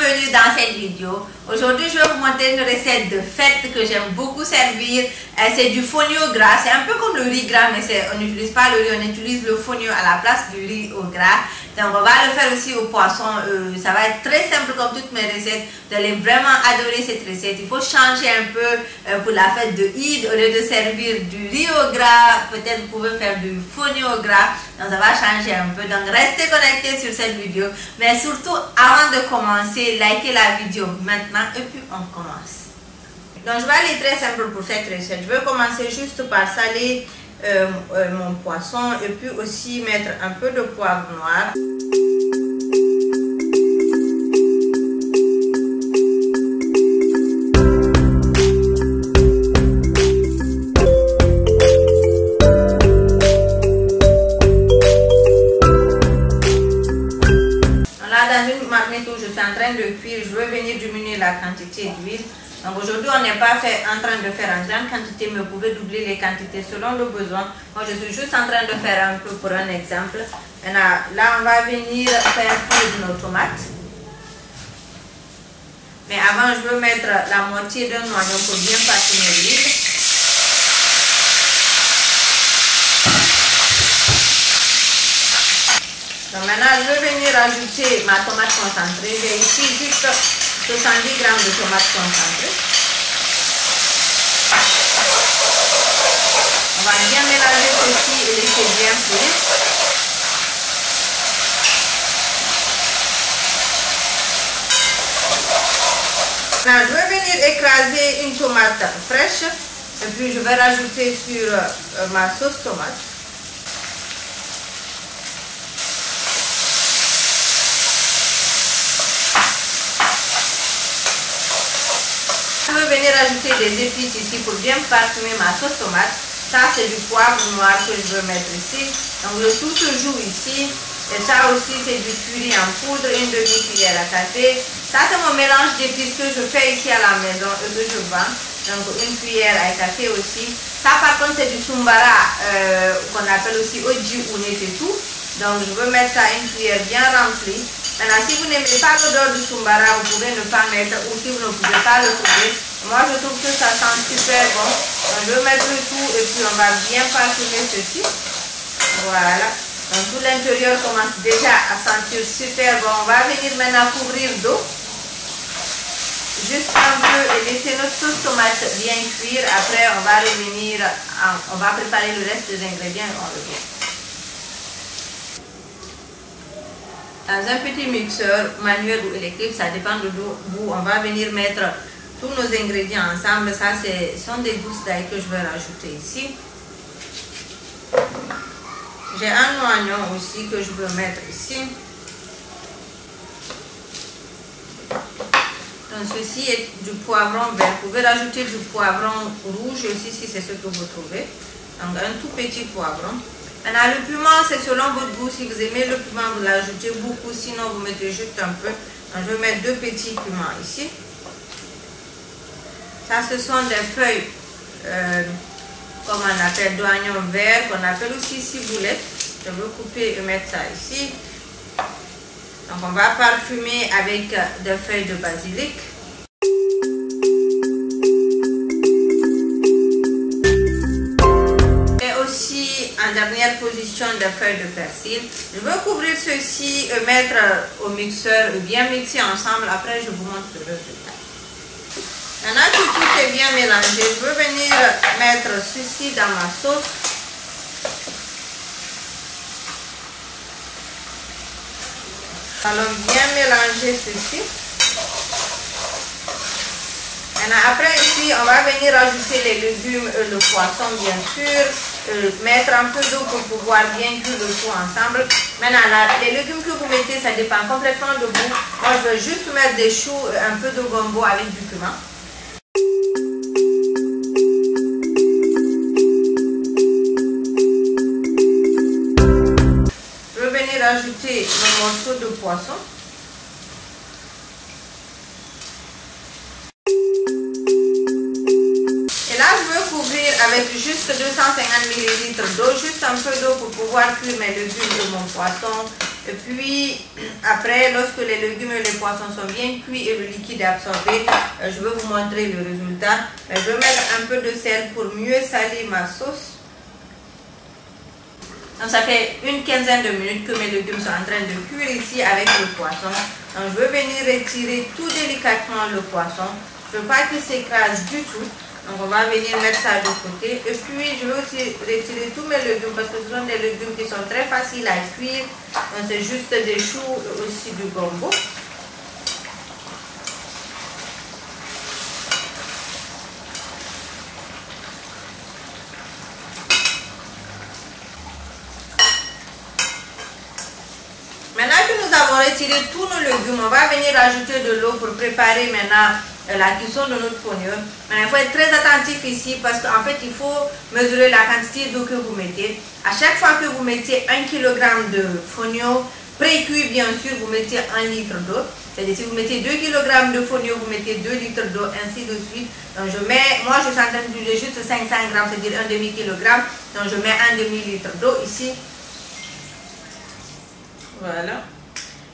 bienvenue dans cette vidéo. Aujourd'hui, je vais vous montrer une recette de fête que j'aime beaucoup servir. C'est du fonio gras. C'est un peu comme le riz gras, mais on n'utilise pas le riz, on utilise le fonio à la place du riz au gras. Donc, on va le faire aussi au poisson. Ça va être très simple comme toutes mes recettes. Vous allez vraiment adorer cette recette. Il faut changer un peu pour la fête de Eid. Au lieu de servir du riz au gras, peut-être vous pouvez faire du fonio au gras. Donc, ça va changer un peu. Donc, restez connectés sur cette vidéo. Mais surtout, avant de commencer, likez la vidéo maintenant et puis on commence. Donc, je vais aller très simple pour cette recette. Je vais commencer juste par saler mon poisson et puis aussi mettre un peu de poivre noir. Je suis en train de cuire, je veux venir diminuer la quantité d'huile. Donc aujourd'hui on n'est pas en train de faire en grande quantité, mais vous pouvez doubler les quantités selon le besoin. Moi je suis juste en train de faire un peu pour un exemple. Maintenant, là on va venir faire cuire nos tomates. Mais avant je veux mettre la moitié d'un oignon pour bien patiner l'huile. Donc maintenant, je vais venir ajouter ma tomate concentrée. J'ai ici juste 70 g de tomates concentrées. On va bien mélanger ceci et laisser bien cuire. Maintenant, je vais venir écraser une tomate fraîche et puis je vais rajouter sur ma sauce tomate. Je vais venir ajouter des épices ici pour bien parfumer ma sauce tomate. Ça c'est du poivre noir que je veux mettre ici. Donc le tout se joue ici. Et ça aussi c'est du curry en poudre, une demi-cuillère à café. Ça c'est mon mélange d'épices que je fais ici à la maison et que je vends. Donc une cuillère à café aussi. Ça par contre c'est du sumbara qu'on appelle aussi oji ou tout. Donc je veux mettre ça une cuillère bien remplie. Maintenant, si vous n'aimez pas l'odeur du sumbara, vous pouvez ne pas mettre, ou si vous ne pouvez pas le trouver. Moi, je trouve que ça sent super bon. Donc, je vais mettre le tout et puis on va bien parfumer ceci. Voilà. Donc, tout l'intérieur commence déjà à sentir super bon. On va venir maintenant couvrir d'eau. Juste un peu et laisser notre sauce tomate bien cuire. Après, on va revenir, on va préparer le reste des ingrédients et on revient. Dans un petit mixeur manuel ou électrique, ça dépend de vous, on va venir mettre tous nos ingrédients ensemble. Ça, sont des gousses d'ail que je vais rajouter ici. J'ai un oignon aussi que je veux mettre ici. Donc ceci est du poivron vert. Vous pouvez rajouter du poivron rouge aussi si c'est ce que vous trouvez. Donc un tout petit poivron. Maintenant, le piment, c'est selon votre goût. Si vous aimez le piment, vous l'ajoutez beaucoup. Sinon, vous mettez juste un peu. Donc, je vais mettre 2 petits piments ici. Ça, ce sont des feuilles, comme on appelle, d'oignon vert, qu'on appelle aussi ciboulette. Je vais couper et mettre ça ici. Donc, on va parfumer avec des feuilles de basilic. En dernière position des feuilles de persil. Je vais couvrir ceci et mettre au mixeur, bien mixer ensemble. Après, je vous montre le résultat. Maintenant que tout est bien mélangé, je vais venir mettre ceci dans ma sauce. Allons bien mélanger ceci. Maintenant, après ici, on va venir ajouter les légumes et le poisson, bien sûr. Mettre un peu d'eau pour pouvoir bien cuire le tout ensemble. Maintenant, les légumes que vous mettez, ça dépend complètement de vous. Moi, je vais juste mettre des choux, un peu de gombo avec du piment. Je vais venir ajouter mon morceau de poisson. Avec juste 250 ml d'eau, juste un peu d'eau pour pouvoir cuire mes légumes de mon poisson Et puis après, lorsque les légumes et les poissons sont bien cuits et le liquide est absorbé, je vais vous montrer le résultat. Je vais mettre un peu de sel pour mieux saler ma sauce. Donc ça fait une quinzaine de minutes que mes légumes sont en train de cuire ici avec le poisson. Donc je vais venir retirer tout délicatement le poisson. Je ne veux pas qu'il s'écrase du tout. Donc on va venir mettre ça de côté. Et puis je vais aussi retirer tous mes légumes parce que ce sont des légumes qui sont très faciles à cuire. Donc c'est juste des choux et aussi du gombo. Maintenant que nous avons retiré tous nos légumes, on va venir ajouter de l'eau pour préparer maintenant la cuisson de notre fonio. Mais il faut être très attentif ici parce qu'en fait il faut mesurer la quantité d'eau que vous mettez. À chaque fois que vous mettez 1 kg de fonio pré-cuit, bien sûr, vous mettez 1 litre d'eau. C'est-à-dire si vous mettez 2 kg de fonio, vous mettez 2 litres d'eau, ainsi de suite. Donc moi je suis en train d'utiliser juste 500 g, c'est-à-dire 1 demi-kg. Donc je mets 1 demi-litre d'eau ici. Voilà.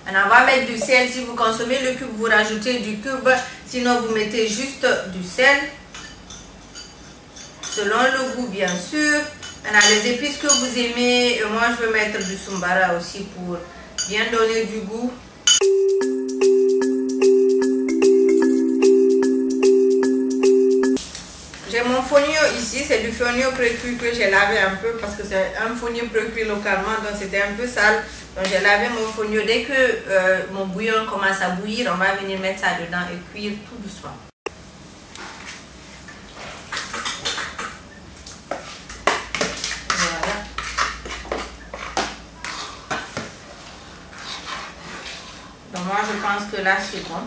On va mettre du sel. Si vous consommez le cube, vous rajoutez du cube. Sinon, vous mettez juste du sel. Selon le goût, bien sûr. On a les épices que vous aimez. Et moi, je vais mettre du sumbara aussi pour bien donner du goût. J'ai mon fonio ici, c'est du fonio pré-cuit que j'ai lavé un peu parce que c'est un fonio pré-cuit localement, donc c'était un peu sale. Donc j'ai lavé mon fonio. Dès que mon bouillon commence à bouillir, on va venir mettre ça dedans et cuire tout doucement. Voilà. Donc moi je pense que là c'est bon.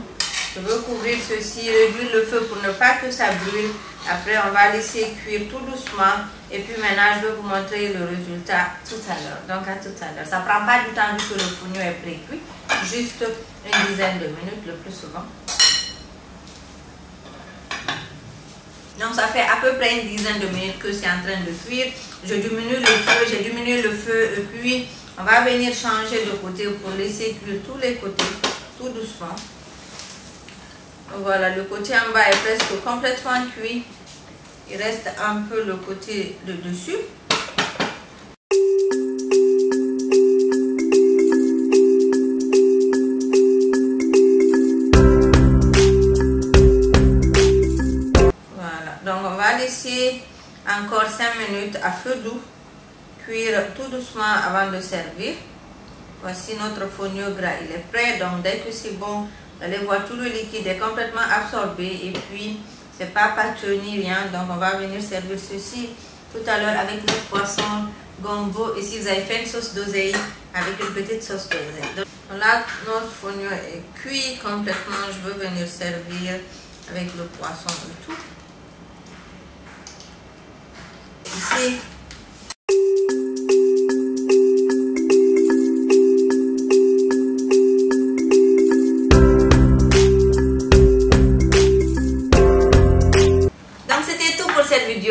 Je veux couvrir ceci, réduire le feu pour ne pas que ça brûle. Après, on va laisser cuire tout doucement. Et puis maintenant, je vais vous montrer le résultat tout à l'heure. Donc à tout à l'heure. Ça ne prend pas du temps vu que le fonio est pré-cuit. Juste une dizaine de minutes le plus souvent. Donc ça fait à peu près une dizaine de minutes que c'est en train de cuire. Je diminue le feu, j'ai diminué le feu. Et puis, on va venir changer de côté pour laisser cuire tous les côtés, tout doucement. Voilà, le côté en bas est presque complètement cuit. Il reste un peu le côté de dessus. Voilà, donc on va laisser encore 5 minutes à feu doux cuire tout doucement avant de servir. Voici notre fonio gras, il est prêt. Donc dès que c'est bon, vous allez voir tout le liquide est complètement absorbé et puis c'est pas pâteux ni rien. Donc on va venir servir ceci tout à l'heure avec notre poisson gombo. Ici vous avez fait une sauce d'oseille avec une petite sauce d'oseille. Donc là notre fonio est cuit complètement. Je veux venir servir avec le poisson et tout. Ici.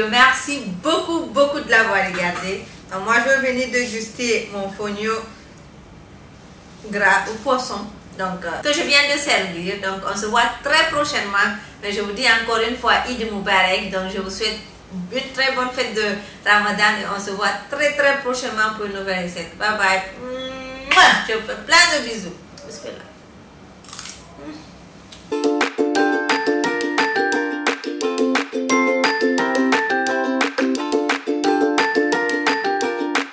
Merci beaucoup de l'avoir regardé. Donc moi je vais venir déguster mon fonio gras au poisson donc que je viens de servir. Donc on se voit très prochainement. Mais je vous dis encore une fois Eid Mubarak. Donc je vous souhaite une très bonne fête de Ramadan et on se voit très prochainement pour une nouvelle recette. Bye bye. Je vous fais plein de bisous. Bismillah.